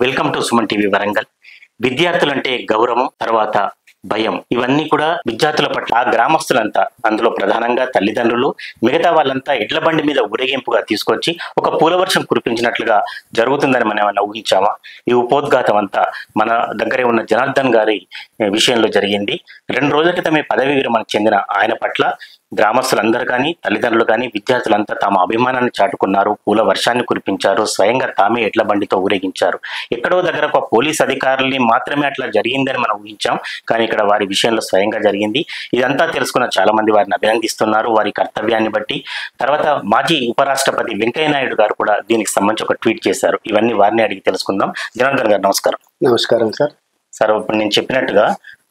Welcome to Suman TV Warangal. విద్యార్థులంటే గౌరవం, తర్వాత భయం, ఇవన్నీ కూడా విద్యార్థుల పట్ల ఆ గ్రామస్తులంతా, అందులో ప్రధానంగా తల్లిదండ్రులు, మిగతా వాళ్ళంతా ఎడ్ల బండి మీద ఊరేగింపుగా తీసుకొచ్చి ఒక పూలవర్షం కురిపించినట్లుగా జరుగుతుందని మనం ఏమన్నా ఊహించామా? ఈ ఉపోద్ఘాతం అంతా మన దగ్గరే ఉన్న జనార్దన్ గారి విషయంలో జరిగింది. 2 రోజుల క్రితమే పదవి విరమణకు చెందిన ఆయన పట్ల గ్రామస్తులందరూ కానీ, తల్లిదండ్రులు కానీ, విద్యార్థులంతా తమ అభిమానాన్ని చాటుకున్నారు. పూల వర్షాన్ని కురిపించారు. స్వయంగా తామే ఎడ్ల బండితో ఊరేగించారు. ఎక్కడో దగ్గర ఒక పోలీస్ అధికారుల్ని మాత్రమే అట్లా జరిగిందని మనం ఊహించాం, కానీ ఇక్కడ వారి విషయంలో స్వయంగా జరిగింది. ఇదంతా తెలుసుకున్న చాలా మంది వారిని అభినందిస్తున్నారు, వారి కర్తవ్యాన్ని బట్టి. తర్వాత మాజీ ఉపరాష్ట్రపతి వెంకయ్యనాయుడు గారు కూడా దీనికి సంబంధించి ఒక ట్వీట్ చేశారు. ఇవన్నీ వారిని అడిగి తెలుసుకుందాం. జనార్దన్ గారు నమస్కారం. నమస్కారం సార్. సార్, ఇప్పుడు నేను చెప్పినట్టుగా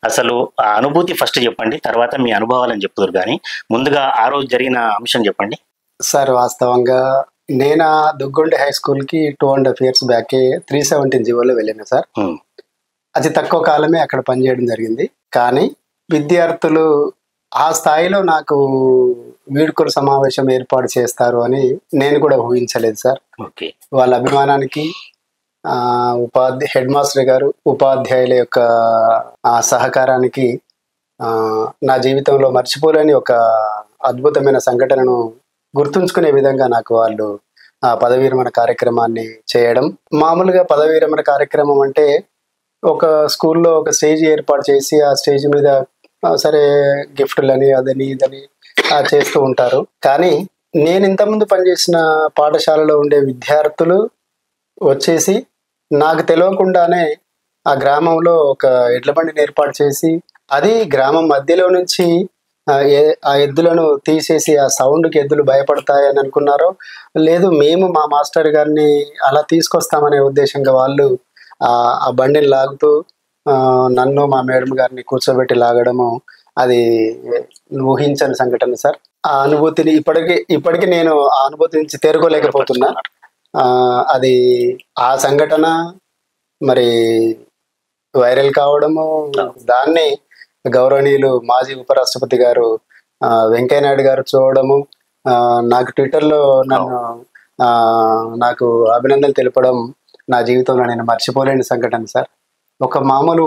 అసలు ఆ అనుభూతి ఫస్ట్ చెప్పండి, తర్వాత మీ అనుభవాలని చెప్తారు. కానీ ముందుగా ఆ రోజు జరిగిన అంశం చెప్పండి. సార్, వాస్తవంగా నేను దుగ్గొండ హై స్కూల్కి 2.5 years బ్యాకే 317 జీవోలో వెళ్ళాను సార్. అతి తక్కువ కాలమే అక్కడ పనిచేయడం జరిగింది. కానీ విద్యార్థులు ఆ స్థాయిలో నాకు వీడ్కోలు సమావేశం ఏర్పాటు చేస్తారు అని నేను కూడా ఊహించలేదు సార్. ఓకే. వాళ్ళ అభిమానానికి హెడ్ మాస్టర్ గారు, ఉపాధ్యాయుల యొక్క సహకారానికి నా జీవితంలో మర్చిపోలేని ఒక అద్భుతమైన సంఘటనను గుర్తుంచుకునే విధంగా నాకు వాళ్ళు ఆ పదవీ విరమణ కార్యక్రమాన్ని చేయడం. మామూలుగా పదవీ విరమణ కార్యక్రమం అంటే ఒక స్కూల్లో ఒక స్టేజ్ ఏర్పాటు చేసి ఆ స్టేజ్ మీద సరే గిఫ్టులని అదని ఇదని చేస్తూ ఉంటారు. కానీ నేను ఇంతకుముందు పనిచేసిన పాఠశాలలో ఉండే విద్యార్థులు వచ్చేసి నాకు తెలియకుండానే ఆ గ్రామంలో ఒక ఎడ్ల బండిని ఏర్పాటు చేసి, అది గ్రామం మధ్యలో నుంచి ఆ ఎద్దులను తీసేసి ఆ సౌండ్కి ఎద్దులు భయపడతాయని అనుకున్నారో లేదు, మేము మా మాస్టర్ గారిని అలా తీసుకొస్తామనే ఉద్దేశంగా వాళ్ళు ఆ బండిని లాగుతూ నన్ను మా మేడం గారిని కూర్చోబెట్టి లాగడము, అది ఊహించని సంఘటన సార్. ఆ అనుభూతిని ఇప్పటికీ నేను ఆ అనుభూతి నుంచి తేరుకోలేకపోతున్నా. అది ఆ సంఘటన మరి వైరల్ కావడము, దాన్ని గౌరవనీయులు మాజీ ఉపరాష్ట్రపతి గారు వెంకయ్యనాయుడు గారు చూడడము, నాకు ట్విట్టర్లో నాకు అభినందనలు తెలపడం నా జీవితంలో నేను మర్చిపోలేని సంఘటన సార్. ఒక మామూలు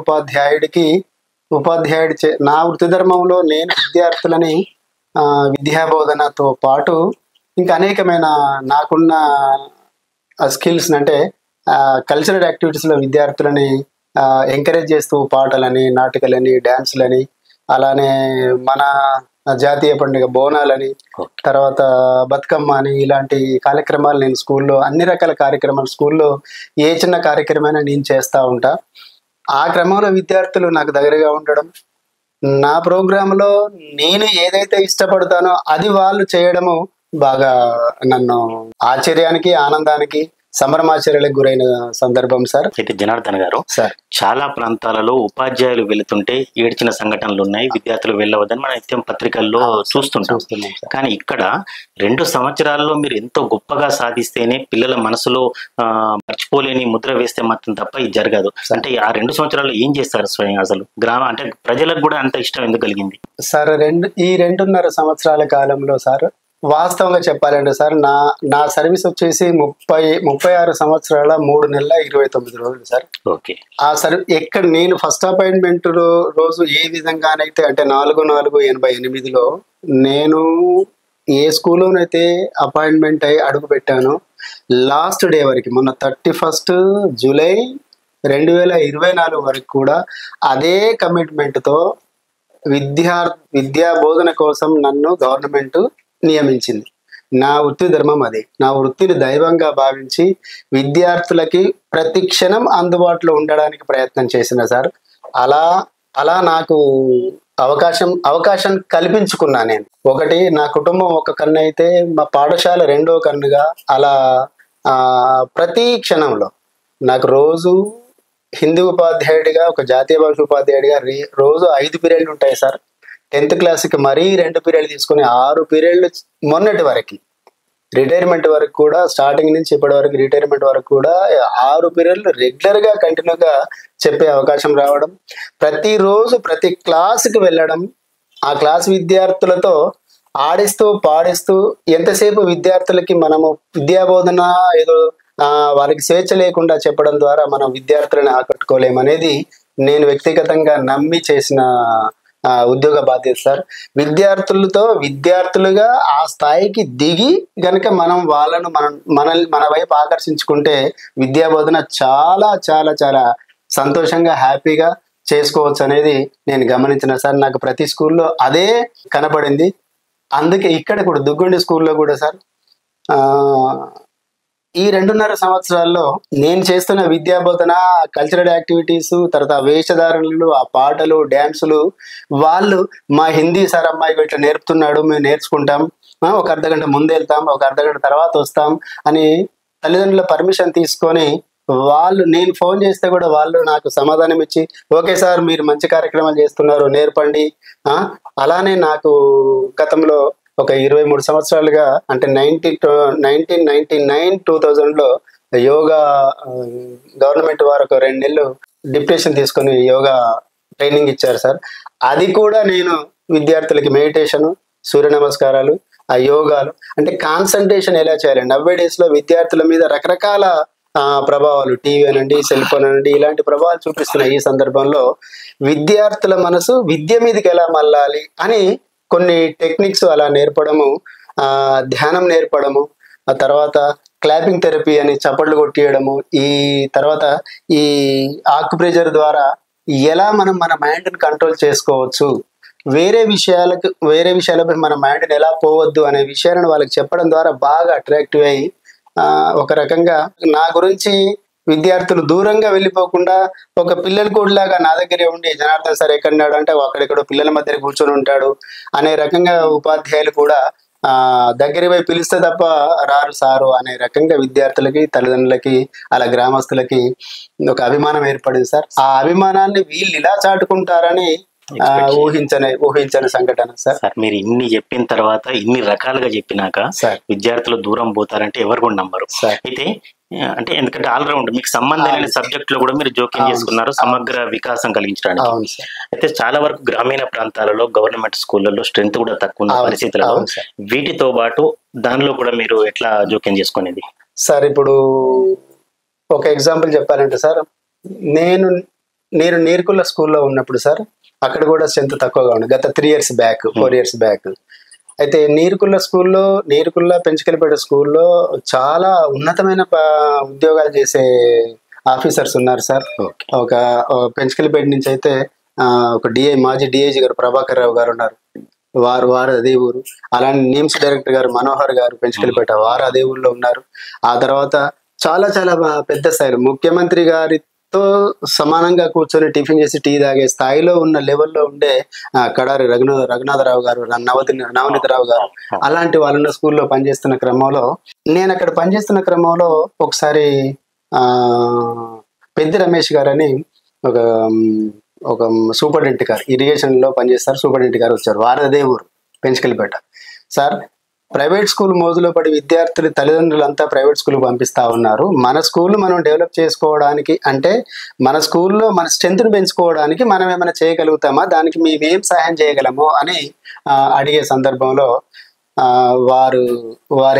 నా వృత్తి ధర్మంలో నేను విద్యార్థులని విద్యాబోధనతో పాటు ఇంకా అనేకమైన నాకున్న స్కిల్స్ అంటే కల్చరల్ యాక్టివిటీస్లో విద్యార్థులని ఎంకరేజ్ చేస్తూ పాటలని, నాటకాలని, డ్యాన్సులని, అలానే మన జాతీయ పండుగ బోనాలని, తర్వాత బతుకమ్మ అని, ఇలాంటి కార్యక్రమాలు నేను స్కూల్లో అన్ని రకాల కార్యక్రమాలు స్కూల్లో ఏ చిన్న కార్యక్రమైనా నేను చేస్తూ ఉంటా. ఆ క్రమంలో విద్యార్థులు నాకు దగ్గరగా ఉండడం, నా ప్రోగ్రాంలో నేను ఏదైతే ఇష్టపడతానో అది వాళ్ళు చేయడము బాగా నన్ను ఆశ్చర్యానికి, ఆనందానికి, సంభ్రమాశ్చర్యాలకు గురైన సందర్భం సార్. అయితే జనార్దన్ గారు, సార్, చాలా ప్రాంతాలలో ఉపాధ్యాయులు వెళుతుంటే ఏడ్చిన సంఘటనలు ఉన్నాయి. విద్యార్థులు వెళ్ళవద్దని మన నిత్యం పత్రికల్లో చూస్తుంటాం. కానీ ఇక్కడ 2 సంవత్సరాల్లో మీరు ఎంతో గొప్పగా సాధిస్తేనే పిల్లల మనసులో మర్చిపోలేని ముద్ర వేస్తే మాత్రం తప్ప ఇది జరగదు. అంటే ఆ 2 సంవత్సరాల్లో ఏం చేస్తారు స్వయం? అసలు అంటే ప్రజలకు కూడా అంత ఇష్టం ఎందుకు కలిగింది సార్? ఈ 2.5 సంవత్సరాల కాలంలో సార్, వాస్తవంగా చెప్పాలంటే సార్, నా సర్వీస్ వచ్చేసి 36 సంవత్సరాల 3 నెలల 29 రోజులు సార్. ఓకే. ఆ ఎక్కడ నేను ఫస్ట్ అపాయింట్మెంట్ రోజు ఏ విధంగానైతే అంటే 4/4/88లో నేను ఏ స్కూల్లోనైతే అపాయింట్మెంట్ అయి అడుగు పెట్టానో, లాస్ట్ డే వరకు మొన్న 31 జూలై 2024 వరకు కూడా అదే కమిట్మెంట్తో విద్యా బోధన కోసం నన్ను గవర్నమెంట్ నియమించింది. నా వృత్తి ధర్మం అదే. నా వృత్తిని దైవంగా భావించి విద్యార్థులకి ప్రతి క్షణం అందుబాటులో ఉండడానికి ప్రయత్నం చేసిన సార్. అలా నాకు అవకాశం కల్పించుకున్నా నేను. ఒకటి, నా కుటుంబం ఒక కన్ను అయితే మా పాఠశాల 2వ కన్నుగా, అలా ప్రతి క్షణంలో నాకు రోజు హిందీ ఉపాధ్యాయుడిగా, ఒక జాతీయ భాష ఉపాధ్యాయుడిగా రోజు 5 పీరియడ్లు ఉంటాయి సార్. 10th క్లాస్కి మరీ 2 పీరియడ్లు తీసుకుని 6 పీరియడ్లు మొన్నటి వరకు, రిటైర్మెంట్ వరకు కూడా, స్టార్టింగ్ నుంచి ఇప్పటి వరకు రిటైర్మెంట్ వరకు కూడా 6 పీరియడ్లు రెగ్యులర్గా కంటిన్యూగా చెప్పే అవకాశం రావడం, ప్రతిరోజు ప్రతి క్లాసుకి వెళ్ళడం, ఆ క్లాస్ విద్యార్థులతో ఆడిస్తూ పాడిస్తూ ఎంతసేపు విద్యార్థులకి మనము విద్యాబోధన ఏదో వాళ్ళకి స్వేచ్ఛ లేకుండా చెప్పడం ద్వారా మనం విద్యార్థులను ఆకట్టుకోలేమనేది నేను వ్యక్తిగతంగా నమ్మి చేసిన ఉద్యోగ బాధ్యత సార్. విద్యార్థులుగా ఆ స్థాయికి దిగి గనక మనం వాళ్ళను మన వైపు ఆకర్షించుకుంటే విద్యా బోధన చాలా చాలా చాలా సంతోషంగా హ్యాపీగా చేసుకోవచ్చు అనేది నేను గమనించిన సార్. నాకు ప్రతి స్కూల్లో అదే కనపడింది. అందుకే ఇక్కడ కూడా దుగ్గొండి స్కూల్లో కూడా సార్ ఈ 2.5 సంవత్సరాల్లో నేను చేస్తున్న విద్యా బోధన, కల్చరల్ యాక్టివిటీస్, తర్వాత వేషధారణలు, ఆ పాటలు, డ్యాన్సులు, వాళ్ళు మా హిందీ సార్ అమ్మాయి ఇట్లా నేర్పుతున్నాడు, మేము నేర్చుకుంటాం, ఒక అర్ధగంట ముందు వెళ్తాం, ఒక అర్ధగంట తర్వాత వస్తాం అని తల్లిదండ్రుల పర్మిషన్ తీసుకొని నేను ఫోన్ చేస్తే కూడా వాళ్ళు నాకు సమాధానం ఇచ్చి ఓకే సార్ మీరు మంచి కార్యక్రమాలు చేస్తున్నారు నేర్పండి. అలానే నాకు గతంలో ఒక 23 సంవత్సరాలుగా అంటే 1999 2000లో యోగా గవర్నమెంట్ వారు ఒక 2 నెలలు డిప్రెషన్ తీసుకొని యోగా ట్రైనింగ్ ఇచ్చారు సార్. అది కూడా నేను విద్యార్థులకి మెడిటేషన్, సూర్య నమస్కారాలు, ఆ యోగాలు అంటే కాన్సన్ట్రేషన్ ఎలా చేయాలి. 90 డేస్లో విద్యార్థుల మీద రకరకాల ప్రభావాలు, టీవీ అనండి, సెల్ ఫోన్ అనండి, ఇలాంటి ప్రభావాలు చూపిస్తున్న ఈ సందర్భంలో విద్యార్థుల మనసు విద్య మీదకి ఎలా మళ్ళాలి అని కొన్ని టెక్నిక్స్ అలా నేర్పడము, ధ్యానం నేర్పడము, ఆ తర్వాత క్లాపింగ్ థెరపీ అని చప్పట్లు కొట్టియడము, ఈ తర్వాత ఈ ఆక్యుప్రెషర్ ద్వారా ఎలా మనం మన మైండ్ని కంట్రోల్ చేసుకోవచ్చు, వేరే విషయాలపై మన మైండ్ని ఎలా పోవద్దు అనే విషయాలను వాళ్ళకి చెప్పడం ద్వారా బాగా అట్రాక్టివ్ అయ్యి ఒక రకంగా నా గురించి విద్యార్థులు దూరంగా వెళ్ళిపోకుండా ఒక పిల్లల కూడలాగా నా దగ్గరే ఉండి జనార్దన్ సార్ ఎక్కడున్నాడు అంటే అక్కడెక్కడో పిల్లల మధ్య కూర్చొని ఉంటాడు అనే రకంగా ఉపాధ్యాయులు కూడా దగ్గర పోయి పిలిస్తే తప్ప రారు సారు అనే రకంగా విద్యార్థులకి, తల్లిదండ్రులకి, అలా గ్రామస్తులకి ఒక అభిమానం ఏర్పడింది సార్. ఆ అభిమానాన్ని వీళ్ళు ఇలా చాటుకుంటారని ఊహించని సంఘటన సార్. మీరు ఇన్ని చెప్పిన తర్వాత, ఇన్ని రకాలుగా చెప్పినాక విద్యార్థులు దూరం పోతారంటే ఎవరు కూడా నమ్మరు. అయితే అంటే ఎందుకంటే ఆల్రౌండ్ మీకు సంబంధం లేని సబ్జెక్ట్ లో కూడా మీరు జోక్యం చేసుకున్నారు సమగ్ర వికాసం కలిగించడానికి. అయితే చాలా వరకు గ్రామీణ ప్రాంతాలలో గవర్నమెంట్ స్కూళ్ళలో స్ట్రెంత్ కూడా తక్కువ ఉన్న పరిస్థితులలో వీటితో పాటు దానిలో కూడా మీరు ఎట్లా జోక్యం చేసుకునేది సార్? ఇప్పుడు ఒక ఎగ్జాంపుల్ చెప్పాలంటే సార్, నేను నీర్కుల్ల స్కూల్లో ఉన్నప్పుడు సార్ అక్కడ కూడా స్ట్రెంత్ తక్కువగా ఉంది గత 4 ఇయర్స్ బ్యాక్. అయితే నీరుకుల్ల పెంచుకెళ్ళిపేట స్కూల్లో చాలా ఉన్నతమైన ఉద్యోగాలు చేసే ఆఫీసర్స్ ఉన్నారు సార్. ఒక పెంచుకెళ్ళిపేట నుంచి అయితే ఒక మాజీ డిఐజీ గారు ప్రభాకర్ రావు గారు ఉన్నారు, వారు అదే ఊరు. అలానే నిమ్స్ డైరెక్టర్ గారు మనోహర్ గారు పెంచుకెళ్ళిపేట, వారు అదే ఊళ్ళో ఉన్నారు. ఆ తర్వాత చాలా చాలా పెద్ద స్థాయిలో ముఖ్యమంత్రి గారితో సమానంగా కూర్చొని టిఫిన్ చేసి టీ తాగే స్థాయిలో ఉన్న లెవెల్లో ఉండే కడారి రఘునాథరావు గారు, నవనీతరావు గారు, అలాంటి వాళ్ళున్న స్కూల్లో పనిచేస్తున్న క్రమంలో నేను అక్కడ పనిచేస్తున్న క్రమంలో ఒకసారి పెద్ది రమేష్ గారు అని ఒక సూపరింటెండెంట్ గారు, ఇరిగేషన్ లో పనిచేస్తారు, సూపరింటెండెంట్ గారు వచ్చారు. వారదే ఊరు పెంచుకెళ్ళిపేట సార్. ప్రైవేట్ స్కూల్ మోజులో పడి విద్యార్థులు తల్లిదండ్రులంతా ప్రైవేట్ స్కూల్ పంపిస్తా ఉన్నారు. మన స్కూల్ మనం డెవలప్ చేసుకోవడానికి అంటే మన స్కూల్లో మన స్ట్రెంత్ను పెంచుకోవడానికి మనం ఏమైనా చేయగలుగుతామా, దానికి మేమేం సహాయం చేయగలము అని అడిగే సందర్భంలో వారు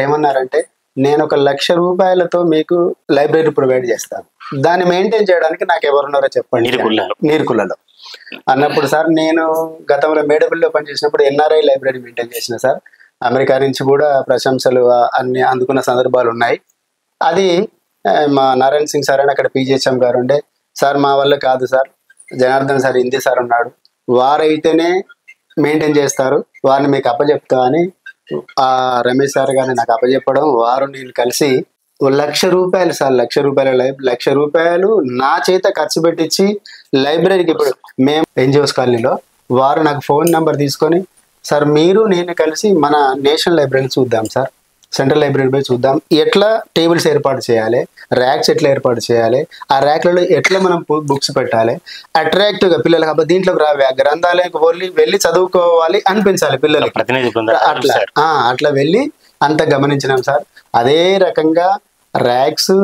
ఏమన్నారంటే, నేను 1,00,000 రూపాయలతో మీకు లైబ్రరీ ప్రొవైడ్ చేస్తాను, దాన్ని మెయింటైన్ చేయడానికి నాకు ఎవరున్నారో చెప్పండి నీరుకుల్లలో అన్నప్పుడు సార్, నేను గతంలో మేడపల్లిలో పనిచేసినప్పుడు ఎన్ఆర్ఐ లైబ్రరీ మెయింటైన్ చేసిన సార్. అమెరికా నుంచి కూడా ప్రశంసలు అన్ని అందుకున్న సందర్భాలు ఉన్నాయి. అది మా నారాయణ సింగ్ సార్ అని అక్కడ పీజీహెచ్ఎం గారు ఉండే సార్, మా వల్ల కాదు sir, Janardhan sir, Hindi sir ఉన్నాడు, వారైతేనే మెయింటైన్ చేస్తారు, వారిని మీకు అప్పచెప్తా అని రమేష్ సార్ గారిని నాకు అప్పచెప్పడం, వారు నేను కలిసి 1,00,000 రూపాయలు సార్, 1,00,000 రూపాయలు నా చేత ఖర్చు పెట్టించి లైబ్రరీకి, ఇప్పుడు మేము ఎన్జిఓస్ కాలనీలో, వారు నాకు ఫోన్ నెంబర్ తీసుకొని సార్ మీరు నేను కలిసి మన నేషనల్ లైబ్రరీ చూద్దాం సార్, సెంట్రల్ లైబ్రరీ పోయి చూద్దాం, ఎట్లా టేబుల్స్ ఏర్పాటు చేయాలి, ర్యాక్స్ ఎట్లా ఏర్పాటు చేయాలి, ఆ ర్యాక్లలో ఎట్లా మనం బుక్స్ పెట్టాలి, అట్రాక్టివ్గా పిల్లలకు అబ్బా దీంట్లోకి రావే, గ్రంథాలయంకి వెళ్ళి చదువుకోవాలి అనిపించాలి పిల్లలకి, అట్లా వెళ్ళి అంత గమనించినాం సార్. అదే రకంగా ర్యాక్స్,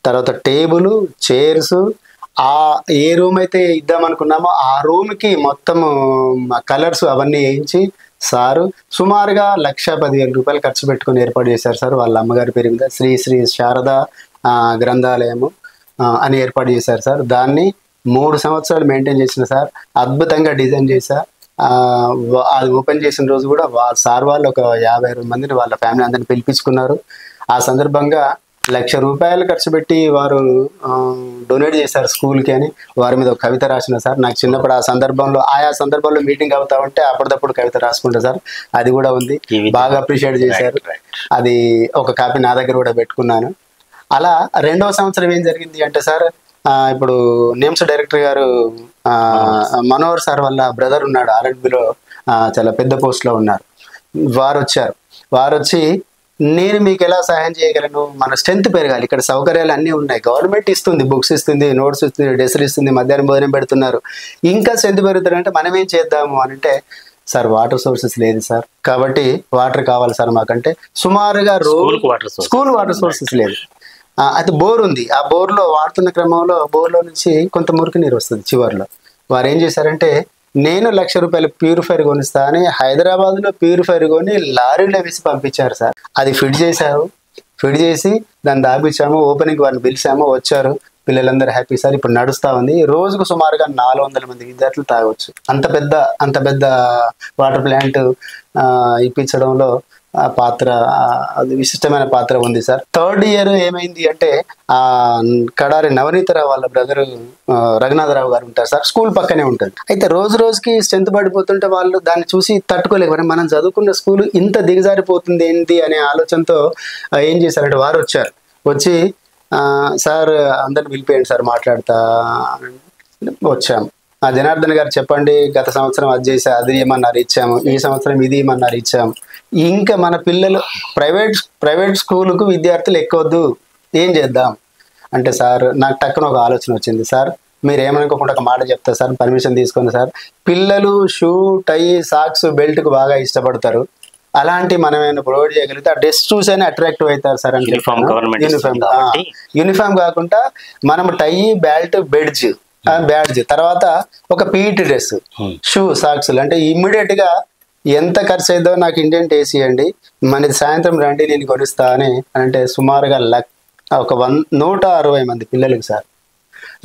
తర్వాత టేబుల్, చైర్స్, ఏ రూమ్ అయితే ఇద్దాం అనుకున్నామో ఆ రూమ్కి మొత్తం కలర్స్ అవన్నీ వేయించి సారు సుమారుగా 1,10,000 రూపాయలు ఖర్చు పెట్టుకుని ఏర్పాటు చేశారు సార్. వాళ్ళ అమ్మగారి పేరు మీద శ్రీ శారద గ్రంథాలయము అని ఏర్పాటు చేశారు సార్. దాన్ని 3 సంవత్సరాలు మెయింటైన్ చేసిన సార్. అద్భుతంగా డిజైన్ చేశా. అది ఓపెన్ చేసిన రోజు కూడా సార్ వాళ్ళు ఒక 50 మందిని వాళ్ళ ఫ్యామిలీ అందరిని పిలిపించుకున్నారు. ఆ సందర్భంగా ₹1,00,000 ఖర్చు పెట్టి వారు డొనేట్ చేశారు స్కూల్కి అని. వారి మీద ఒక కవిత రాసిన సార్. నాకు చిన్నప్పుడు ఆయా సందర్భంలో మీటింగ్ అవుతా ఉంటే అప్పటిదప్పుడు కవిత రాసుకుంటా సార్. అది కూడా ఉంది. బాగా అప్రిషియేట్ చేశారు. అది ఒక కాపీ నా దగ్గర కూడా పెట్టుకున్నాను. అలా 2వ సంవత్సరం ఏం జరిగింది అంటే సార్, ఇప్పుడు నేమ్స్ డైరెక్టర్ గారు మనోహర్ సార్ వాళ్ళ బ్రదర్ ఉన్నాడు, ఆర్ఎండ్బిలో చాలా పెద్ద పోస్ట్లో ఉన్నారు. వారు వచ్చి నేను మీకు ఎలా సహాయం చేయగలను, మన స్ట్రెంత్ పెరగాలి, ఇక్కడ సౌకర్యాలు అన్నీ ఉన్నాయి, గవర్నమెంట్ ఇస్తుంది, బుక్స్ ఇస్తుంది, నోట్స్ ఇస్తుంది, డ్రెస్సులు ఇస్తుంది, మధ్యాహ్నం భోజనం పెడుతున్నారు, ఇంకా స్ట్రెంత్ పెరుగుతారంటే మనం ఏం చేద్దాము అని అంటే, సార్ వాటర్ సోర్సెస్ లేదు సార్, కాబట్టి వాటర్ కావాలి సార్ మాకంటే. సుమారుగా స్కూల్ వాటర్ సోర్సెస్ లేదు. అయితే బోర్ ఉంది. ఆ బోర్లో వాడుతున్న క్రమంలో బోర్లో నుంచి కొంత మురికి నీరు వస్తుంది. చివరిలో వారు ఏం చేశారంటే, నేను ₹1,00,000 ప్యూరిఫైర్ కొనిస్తా అని హైదరాబాద్లో ప్యూరిఫైర్ కొని లారీలో వేసి పంపించారు సార్. అది ఫిట్ చేసి దాన్ని దాపించాము. ఓపెనింగ్ వారిని పిలిచాము, వచ్చారు. పిల్లలందరూ హ్యాపీ సార్. ఇప్పుడు నడుస్తూ ఉంది. రోజుకు సుమారుగా 400 మంది విద్యార్థులు తాగొచ్చు. అంత పెద్ద వాటర్ ప్లాంట్ ఇప్పించడంలో పాత్ర, అది విశిష్టమైన పాత్ర ఉంది సార్. 3rd ఇయర్ ఏమైంది అంటే, కడారి నవనీతరావు వాళ్ళ బ్రదరు రఘునాథరావు గారు ఉంటారు సార్. స్కూల్ పక్కనే ఉంటుంది. అయితే రోజుకి స్ట్రెంత్ పడిపోతుంటే వాళ్ళు దాన్ని చూసి తట్టుకోలేకపోయి, మనం చదువుకున్న స్కూల్ ఇంత దిగజారిపోతుంది ఏంటి అనే ఆలోచనతో ఏం చేశారంటే, వారు వచ్చి సార్ అందరిని పిలిపేయండి సార్ మాట్లాడతా. వచ్చాము. జనార్దన్ గారు చెప్పండి, గత సంవత్సరం అది చేసా, అది ఏమన్నారు ఇచ్చాము, ఈ సంవత్సరం ఇది ఏమన్నారు ఇచ్చాము, ఇంకా మన పిల్లలు ప్రైవేట్ స్కూలుకు విద్యార్థులు ఎక్కొద్దు, ఏం చేద్దాం అంటే, సార్ నాకు టక్కున ఒక ఆలోచన వచ్చింది. సార్ మీరు ఏమనుకోకుండా ఒక మాట చెప్తా సార్, పర్మిషన్ తీసుకుని సార్. పిల్లలు షూ, టై, సాక్స్, బెల్ట్కు బాగా ఇష్టపడతారు. అలాంటి మనం ఏమైనా ప్రొవైడ్ చేయగలిగితే ఆ డ్రెస్ చూసైనా అట్రాక్టివ్ అవుతారు సార్ అని. యూనిఫామ్ కాకుండా మనం టై, బెల్ట్, బ్యాడ్జ్, తర్వాత ఒక పీఈటీ డ్రెస్, షూ, సాక్స్ అంటే ఇమ్మీడియట్ గా ఎంత ఖర్చు అయిందో నాకు ఇండియన్ వేసియండి, మనది సాయంత్రం రండి నేను కొనిస్తా అని అంటే, సుమారుగా ఒక 160 మంది పిల్లలకి సార్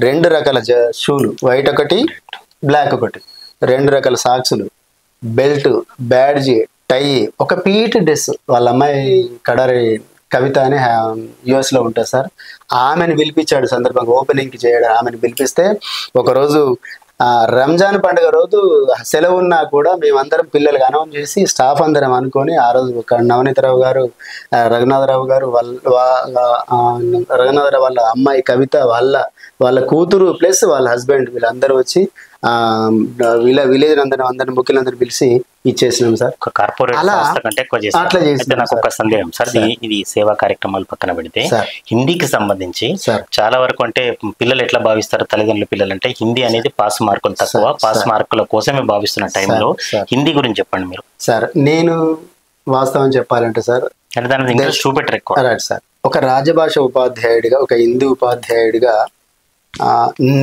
2 రకాల షూలు, వైట్ ఒకటి, బ్లాక్ ఒకటి, 2 రకాల సాక్సులు, బెల్ట్, బ్యాడ్జ్, టై, ఒక పీఈటీ డ్రెస్. వాళ్ళ అమ్మాయి కడారి కవిత అని US లో ఉంటుంది సార్. ఆమెను పిలిపించాడు సందర్భంగా ఓపెనింగ్కి చేయడం. ఆమెను పిలిపిస్తే ఒకరోజు రంజాన్ పండుగ రోజు సెలవు ఉన్నా కూడా మేమందరం పిల్లలకు అనౌన్స్ చేసి స్టాఫ్ అందరం అనుకొని ఆ రోజు నవనీతరావు గారు, రఘునాథరావు గారు, రఘునాథరావు వాళ్ళ అమ్మాయి కవిత, వాళ్ళ కూతురు ప్లస్ వాళ్ళ హస్బెండ్, వీళ్ళందరూ వచ్చి విలేజ్ అందరిని ముఖ్యులందరూ పిలిచి ఇచ్చేసినాం సార్. కార్పొరేట్ అట్లా చేసి నాకు ఒక సందేహం సార్, ఇది సేవా కార్యక్రమాలు పక్కన పెడితే హిందీకి సంబంధించి చాలా వరకు అంటే పిల్లలు ఎట్లా భావిస్తారు, తల్లిదండ్రుల పిల్లలు అంటే హిందీ అనేది పాస్ మార్కులు తక్కువ, పాస్ మార్కుల కోసమే భావిస్తున్న టైంలో హిందీ గురించి చెప్పండి మీరు. సార్ నేను వాస్తవం చెప్పాలంటే సార్, దాని ఇంట్రెస్ట్ చూపెట్టరు ఎక్కువ సార్. ఒక రాజభాష ఉపాధ్యాయుడిగా, ఒక హిందీ ఉపాధ్యాయుడిగా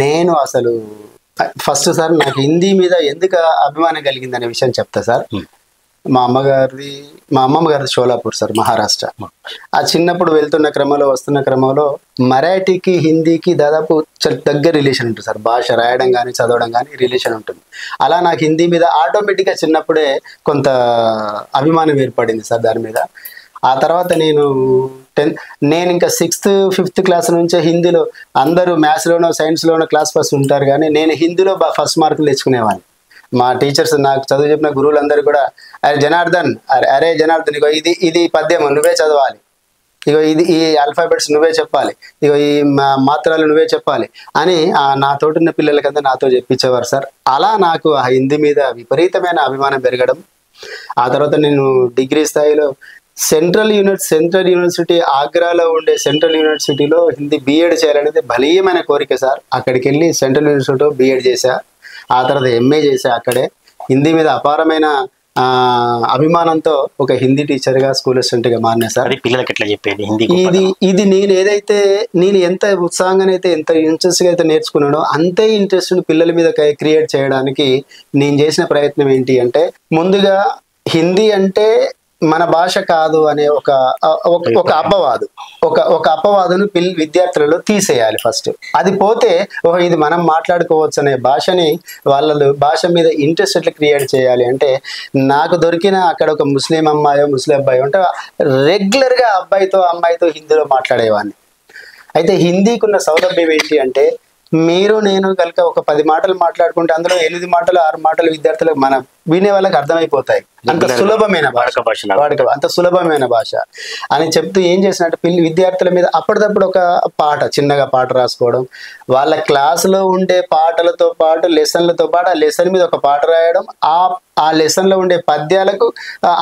నేను అసలు ఫస్ట్ సార్ నాకు హిందీ మీద ఎందుకు అభిమానం కలిగింది అనే విషయం చెప్తా సార్. మా అమ్మమ్మ గారిది షోలాపూర్ సార్, మహారాష్ట్ర. ఆ చిన్నప్పుడు వస్తున్న క్రమంలో మరాఠీకి హిందీకి దాదాపు దగ్గర రిలేషన్ ఉంటుంది సార్. భాష రాయడం కానీ చదవడం కానీ రిలేషన్ ఉంటుంది. అలా నాకు హిందీ మీద ఆటోమేటిక్గా చిన్నప్పుడే కొంత అభిమానం ఏర్పడింది సార్ దాని మీద. ఆ తర్వాత నేను ఇంకా 6th 5th క్లాస్ నుంచే హిందీలో, అందరూ మ్యాథ్స్లోనో సైన్స్లోనో క్లాస్ ఫస్ట్ ఉంటారు కానీ నేను హిందీలో ఫస్ట్ మార్కులు తెచ్చుకునేవాడిని. మా టీచర్స్, నాకు చదువు చెప్పిన గురువులందరూ కూడా, అరే జనార్దన్ ఇగో ఇది పద్యం నువ్వే చదవాలి, ఇగో ఈ ఆల్ఫాబెట్స్ నువ్వే చెప్పాలి, ఇగో ఈ మాత్రలు నువ్వే చెప్పాలి అని నాతోటున్న పిల్లలకంతా నాతో చెప్పించేవారు సార్. అలా నాకు ఆ హిందీ మీద విపరీతమైన అభిమానం పెరగడం. ఆ తర్వాత నేను డిగ్రీ స్థాయిలో సెంట్రల్ యూనివర్సిటీ, ఆగ్రాలో ఉండే సెంట్రల్ యూనివర్సిటీలో హిందీ BEd చేయాలనేది బలీయమైన కోరిక సార్. అక్కడికి వెళ్ళి సెంట్రల్ యూనివర్సిటీలో BEd చేశా. ఆ తర్వాత MA చేశా. అక్కడే హిందీ మీద అపారమైన అభిమానంతో ఒక హిందీ టీచర్గా, స్కూల్ అసిస్టెంట్గా మారినా సార్. పిల్లలకి ఎట్లా చెప్పేది హిందీ? ఇది నేను ఎంత ఉత్సాహంగా అయితే, ఎంత ఇంట్రెస్ట్గా అయితే నేర్చుకున్నానో అంతే ఇంట్రెస్ట్ పిల్లల మీద క్రియేట్ చేయడానికి నేను చేసిన ప్రయత్నం ఏంటి అంటే, ముందుగా హిందీ అంటే మన భాష కాదు అనే ఒక అపవాదు ఒక అపవాదును విద్యార్థులలో తీసేయాలి ఫస్ట్. అది పోతే ఇది మనం మాట్లాడుకోవచ్చు అనే భాషని వాళ్ళ భాష మీద ఇంట్రెస్ట్ ఎట్లా క్రియేట్ చేయాలి అంటే, నాకు దొరికిన అక్కడ ఒక ముస్లిం అమ్మాయో ముస్లిం అబ్బాయో అంటే రెగ్యులర్గా అమ్మాయితో హిందీలో మాట్లాడేవాడిని. అయితే హిందీకి ఉన్న సౌలభ్యం ఏంటి అంటే, మీరు నేను కనుక ఒక 10 మాటలు మాట్లాడుకుంటే అందులో 8 మాటలు 6 మాటలు విద్యార్థులకు మన వినే వాళ్ళకి అర్థమైపోతాయి. అంత సులభమైన భాష, అంత సులభమైన భాష అని చెప్తూ ఏం చేసినట్టు విద్యార్థుల మీద అప్పటిదప్పుడు ఒక చిన్నగా పాట రాసుకోవడం, వాళ్ళ క్లాసులో ఉండే పాటలతో పాటు లెసన్లతో పాటు ఆ లెసన్ మీద ఒక పాట రాయడం, ఆ లెసన్లో ఉండే పద్యాలకు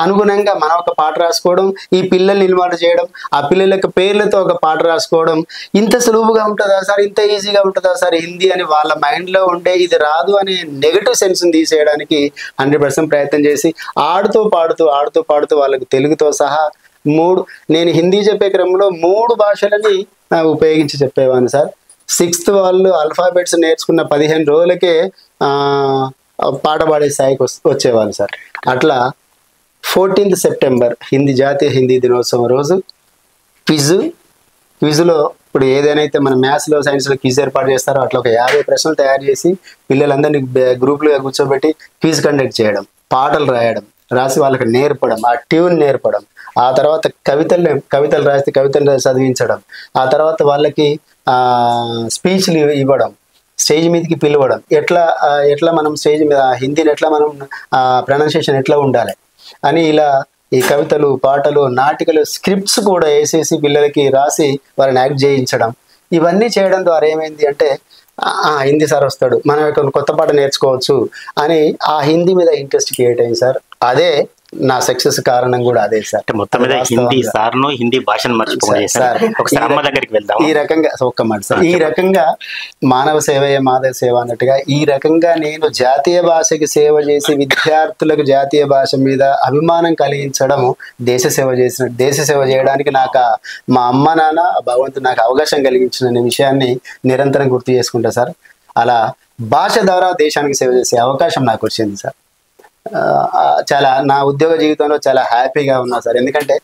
అనుగుణంగా మనం ఒక పాట రాసుకోవడం, ఈ పిల్లల్ని నిలమాట చేయడం, ఆ పిల్లలకు పేర్లతో ఒక పాట రాసుకోవడం. ఇంత సులువుగా ఉంటుందా సార్, ఇంత ఈజీగా ఉంటుందా సార్ హిందీ అని వాళ్ళ మైండ్లో ఉండే ఇది రాదు అనే నెగటివ్ సెన్స్ని తీసేయడానికి 100% ప్రయత్నం చేసి ఆడుతూ పాడుతూ వాళ్ళకి తెలుగుతో సహా నేను హిందీ చెప్పే క్రమంలో 3 భాషలని ఉపయోగించి చెప్పేవాడిని సార్. 6th వాళ్ళు ఆల్ఫాబెట్స్ నేర్చుకున్న 15 రోజులకే పాట పాడే స్థాయికి వచ్చేవాళ్ళు సార్. అట్లా 14th సెప్టెంబర్ జాతీయ హిందీ దినోత్సవం రోజు క్విజ్లో ఇప్పుడు ఏదైతే మన మ్యాథ్స్లో సైన్స్లో క్విజ్ ఏర్పాటు చేస్తారో అట్లా ఒక 50 ప్రశ్నలు తయారు చేసి పిల్లలందరినీ గ్రూపులుగా కూర్చోబెట్టి క్విజ్ కండక్ట్ చేయడం, పాటలు రాసి వాళ్ళకి నేర్పడం, ఆ ట్యూన్ నేర్పడం, ఆ తర్వాత కవితలు రాస్తే కవితలు చదివించడం, ఆ తర్వాత వాళ్ళకి స్పీచ్లు ఇవ్వడం, స్టేజ్ మీదకి పిలవడం, ఎట్లా మనం స్టేజ్ మీద హిందీని ఎట్లా మనం ప్రొనౌన్సియేషన్ ఎట్లా ఉండాలి అని ఇలా ఈ కవితలు, పాటలు, నాటికలు, స్క్రిప్ట్స్ కూడా వేసేసి పిల్లలకి రాసి వాళ్ళని యాక్ట్ చేయించడం. ఇవన్నీ చేయడం ద్వారా ఏమైంది అంటే, హిందీ సార్ వస్తాడు, మనం కొత్త పాట నేర్చుకోవచ్చు అని ఆ హిందీ మీద ఇంట్రెస్ట్ క్రియేట్ అయింది సార్. అదే నా సక్సెస్ కారణం కూడా అదే సార్. మొత్తం మీద హిందీ భాషను మర్చిపోలేదు సార్. ఈ రకంగా ఒక్క మాట సార్, ఈ రకంగా మానవ సేవయే మాధవ సేవ అన్నట్టుగా ఈ రకంగా నేను జాతీయ భాషకి సేవ చేసి విద్యార్థులకు జాతీయ భాష మీద అభిమానం కలిగించడం దేశ సేవ చేయడానికి నాకు మా అమ్మ నాన్న భగవంతుడు నాకు అవకాశం కలిగించిన విషయాన్ని నిరంతరం గుర్తు చేసుకుంటా సార్. అలా భాష ద్వారా దేశానికి సేవ చేసే అవకాశం నాకు వచ్చింది సార్. చాలా నా ఉద్యోగ జీవితంలో చాలా హ్యాపీగా ఉన్నా సార్. ఎందుకంటే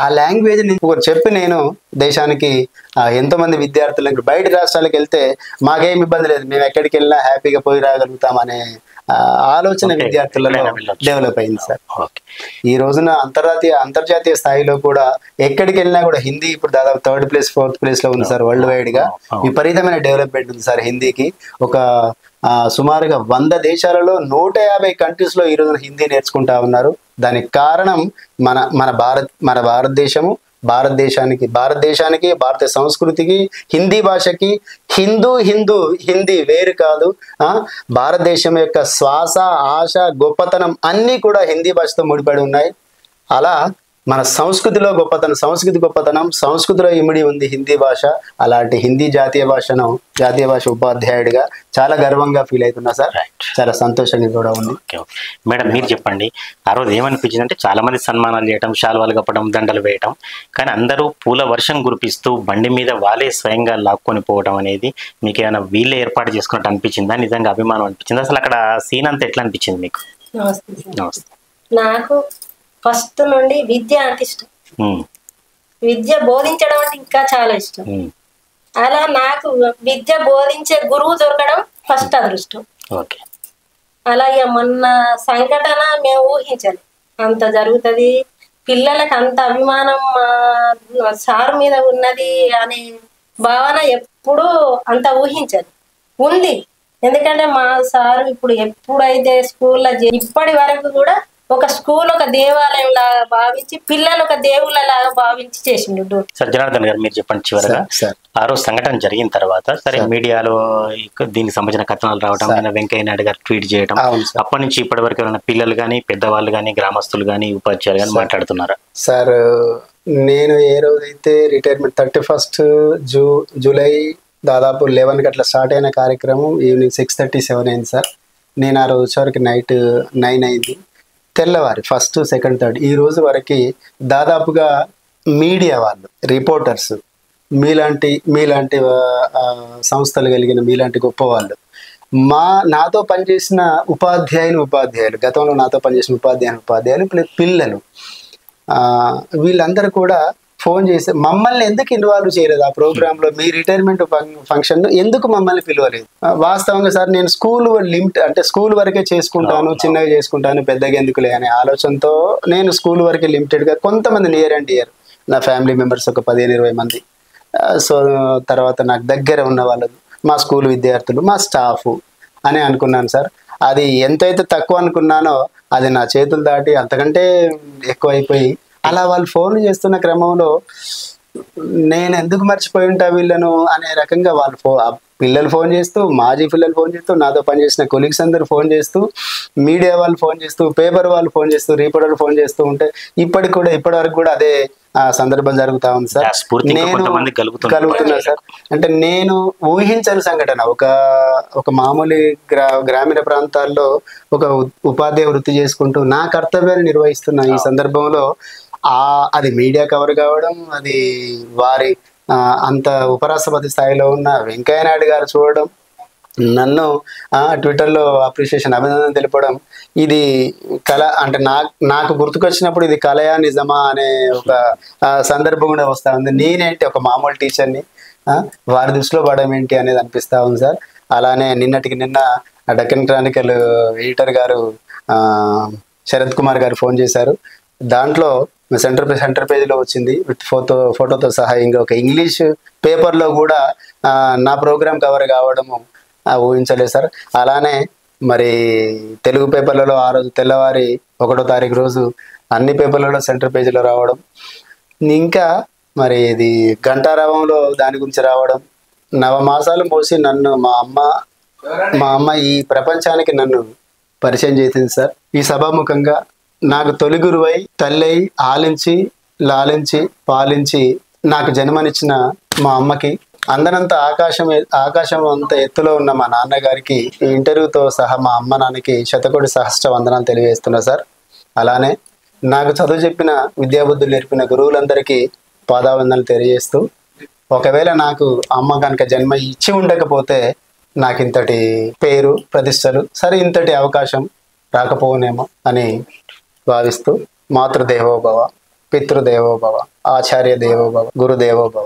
ఆ లాంగ్వేజ్ చెప్పి నేను దేశానికి ఎంతోమంది విద్యార్థులకు బయట రాష్ట్రాలకు వెళ్తే మాకేం ఇబ్బంది లేదు, మేము ఎక్కడికి వెళ్ళినా హ్యాపీగా పోయి రాగలుగుతాం అనే ఆలోచన విద్యార్థులలో డెవలప్ అయింది సార్. ఈ రోజున అంతర్జాతీయ స్థాయిలో కూడా ఎక్కడికి వెళ్ళినా కూడా హిందీ ఇప్పుడు దాదాపు 3rd ప్లేస్ 4th ప్లేస్ లో ఉంది సార్. వరల్డ్ వైడ్ గా విపరీతమైన డెవలప్మెంట్ ఉంది సార్ హిందీకి. సుమారుగా 100 దేశాలలో 150 కంట్రీస్ లో ఈ రోజున హిందీ నేర్చుకుంటా ఉన్నారు. దానికి కారణం మన భారతదేశానికి భారత సంస్కృతికి, హిందీ భాషకి. హిందీ వేరు కాదు. భారతదేశం యొక్క శ్వాస, ఆశ, గొప్పతనం అన్నీ కూడా హిందీ భాషతో ముడిపడి ఉన్నాయి. అలా మన సంస్కృతిలో గొప్పతనం సంస్కృతిలో ఇమిడి ఉంది హిందీ భాష. అలాంటి హిందీ జాతీయ భాష ఉపాధ్యాయుడిగా చాలా గర్వంగా ఫీల్ అవుతున్నా సార్. చాలా సంతోషంగా కూడా ఉంది. మేడం, మీరు చెప్పండి, ఆ రోజు ఏమనిపించింది అంటే చాలా మంది సన్మానాలు చేయటం, శాలువాలు కప్పడం, దండలు వేయటం, కానీ అందరూ పూల వర్షం కురిపిస్తూ బండి మీద వాళ్ళే స్వయంగా లాక్కొని పోవడం అనేది మీకు ఏమైనా వీళ్ళే ఏర్పాటు చేసుకున్నట్టు అనిపించిందా? నిజంగా అభిమానం అనిపించింది? అసలు అక్కడ సీన్ అంతా ఎట్లా అనిపించింది మీకు? నమస్తే. నాకు ఫస్ట్ నుండి విద్య అంటే ఇష్టం. విద్య బోధించడం అంటే ఇంకా చాలా ఇష్టం. అలా నాకు విద్య బోధించే గురువు దొరకడం ఫస్ట్ అదృష్టం. అలాగే మొన్న సంఘటన మేము ఊహించాలి అంత జరుగుతుంది, పిల్లలకు అంత అభిమానం సార్ మీద ఉన్నది అనే భావన ఎప్పుడూ అంత ఊహించాలి ఉంది. ఎందుకంటే మా సారు ఇప్పుడు ఎప్పుడైతే స్కూల్లో ఇప్పటి వరకు కూడా ఒక స్కూల్ ఒక దేవాలయం లాగా భావించి పిల్లలు ఒక దేవుళ్ళ లాగా భావించి చేసిండు. సార్ జనార్దన్ గారు, మీరు చెప్పండి చివరగా, ఆ రోజు సంఘటన జరిగిన తర్వాత సరే మీడియాలో దీనికి సంబంధించిన కథనాలు రావడం, వెంకయ్య నాయుడు గారు ట్వీట్ చేయడం, అప్పటి నుంచి ఇప్పటి వరకు ఏమైనా పిల్లలు కానీ, పెద్దవాళ్ళు కానీ, గ్రామస్తులు కానీ, ఉపాధ్యాయులు కానీ మాట్లాడుతున్నారా? సార్, నేను ఏ రోజైతే రిటైర్మెంట్ 31st జూలై దాదాపు 11 గంటల స్టార్ట్ అయిన కార్యక్రమం ఈవినింగ్ 6:37 అయింది సార్. నేను ఆ రోజు వచ్చేవరకు నైట్ 9 అయింది. తెల్లవారి 1st, 2nd, 3rd ఈ రోజు వరకు దాదాపుగా మీడియా వాళ్ళు, రిపోర్టర్స్, మీలాంటి సంస్థలు కలిగిన మీలాంటి గొప్ప వాళ్ళు నాతో పనిచేసిన ఉపాధ్యాయులు గతంలో నాతో పనిచేసిన ఉపాధ్యాయులు పిల్లలు వీళ్ళందరూ కూడా ఫోన్ చేసి మమ్మల్ని ఎందుకు ఇన్వాల్వ్ చేయలేదు ఆ ప్రోగ్రామ్ లో, మీ రిటైర్మెంట్ ఫంక్షన్ ఎందుకు మమ్మల్ని పిలవలేదు? వాస్తవంగా సార్ నేను స్కూల్ వరకే చేసుకుంటాను, చిన్నగా చేసుకుంటాను, పెద్దగా ఎందుకులే అనే ఆలోచనతో నేను స్కూల్ వరకే లిమిటెడ్ గా, కొంతమంది నియర్ అండ్ డియర్ నా ఫ్యామిలీ మెంబర్స్ ఒక 15-20 మంది, సో తర్వాత నాకు దగ్గర ఉన్న వాళ్ళు, మా స్కూల్ విద్యార్థులు, మా స్టాఫ్ అని అనుకున్నాను సార్. అది ఎంతైతే తక్కువ అనుకున్నానో అది నా చేతులు దాటి అంతకంటే ఎక్కువ అయిపోయి, అలా వాళ్ళు ఫోన్లు చేస్తున్న క్రమంలో నేను ఎందుకు మర్చిపోయి ఉంటా వీళ్ళను అనే రకంగా వాళ్ళు పిల్లలు ఫోన్ చేస్తూ, మాజీ పిల్లలు ఫోన్ చేస్తూ, నాతో పనిచేసిన కొలీగ్స్ అందరూ ఫోన్ చేస్తూ, మీడియా వాళ్ళు ఫోన్ చేస్తూ, పేపర్ వాళ్ళు ఫోన్ చేస్తూ, రిపోర్టర్లు ఫోన్ చేస్తూ ఉంటే ఇప్పటి వరకు కూడా అదే సందర్భం జరుగుతా ఉంది సార్. నేను కలుగుతున్నా సార్. అంటే నేను ఊహించని సంఘటన, ఒక మామూలు గ్రామీణ ప్రాంతాల్లో ఒక ఉపాధ్యాయ వృత్తి చేసుకుంటూ నా కర్తవ్యాన్ని నిర్వహిస్తున్న ఈ సందర్భంలో అది మీడియా కవర్ కావడం, అది వారి అంత ఉపరాష్ట్రపతి స్థాయిలో ఉన్న వెంకయ్య నాయుడు గారు చూడడం, నన్ను ట్విట్టర్లో అప్రిషియేషన్ అభినందన తెలపడం, ఇది కళ అంటే నాకు గుర్తుకొచ్చినప్పుడు ఇది కళయా నిజమా అనే ఒక సందర్భం కూడా వస్తూ ఉంది. నేనేంటి ఒక మామూలు టీచర్ని, వారి దృష్టిలో పడడం ఏంటి అనేది అనిపిస్తూ ఉంది సార్. అలానే నిన్నటికి నిన్న డెక్కన్ క్రానికల్ ఎడిటర్ గారు శరత్ కుమార్ గారు ఫోన్ చేశారు. దాంట్లో సెంటర్ పేజీలో వచ్చింది విత్ ఫోటోతో సహా. ఇంకొక ఇంగ్లీష్ పేపర్లో కూడా నా ప్రోగ్రామ్ కవర్ కావడము ఊహించలేదు సార్. అలానే మరి తెలుగు పేపర్లలో ఆ రోజు తెల్లవారి 1వ తారీఖు రోజు అన్ని పేపర్లలో సెంటర్ పేజీలో రావడం, ఇంకా మరి ఇది ఘంటారావంలో దాని గురించి రావడం, 9 మాసాలు మోసి నన్ను మా అమ్మ ఈ ప్రపంచానికి నన్ను పరిచయం చేసింది సార్. ఈ సభాముఖంగా నాకు తొలి గురువై, తల్లై, ఆలించి, లాలించి, పాలించి నాకు జన్మనిచ్చిన మా అమ్మకి, అందనంత ఆకాశం అంత ఎత్తులో ఉన్న మా నాన్నగారికి, ఈ ఇంటర్వ్యూతో సహా మా అమ్మ నాన్నకి శతకోటి సహస్ర వందనాలు తెలియజేస్తున్నా సార్. అలానే నాకు చదువు చెప్పిన, విద్యాబుద్ధులు నేర్పిన గురువులందరికీ పాదావందనలు తెలియజేస్తూ, ఒకవేళ నాకు అమ్మ కనుక జన్మ ఇచ్చి ఉండకపోతే నాకు ఇంతటి పేరు ప్రతిష్టలు, సరే ఇంతటి అవకాశం రాకపోనేమో అని భావిస్తూ, మాతృదేవోభవ, పితృదేవోభవ, ఆచార్య దేవోభవ, గురుదేవోభవ.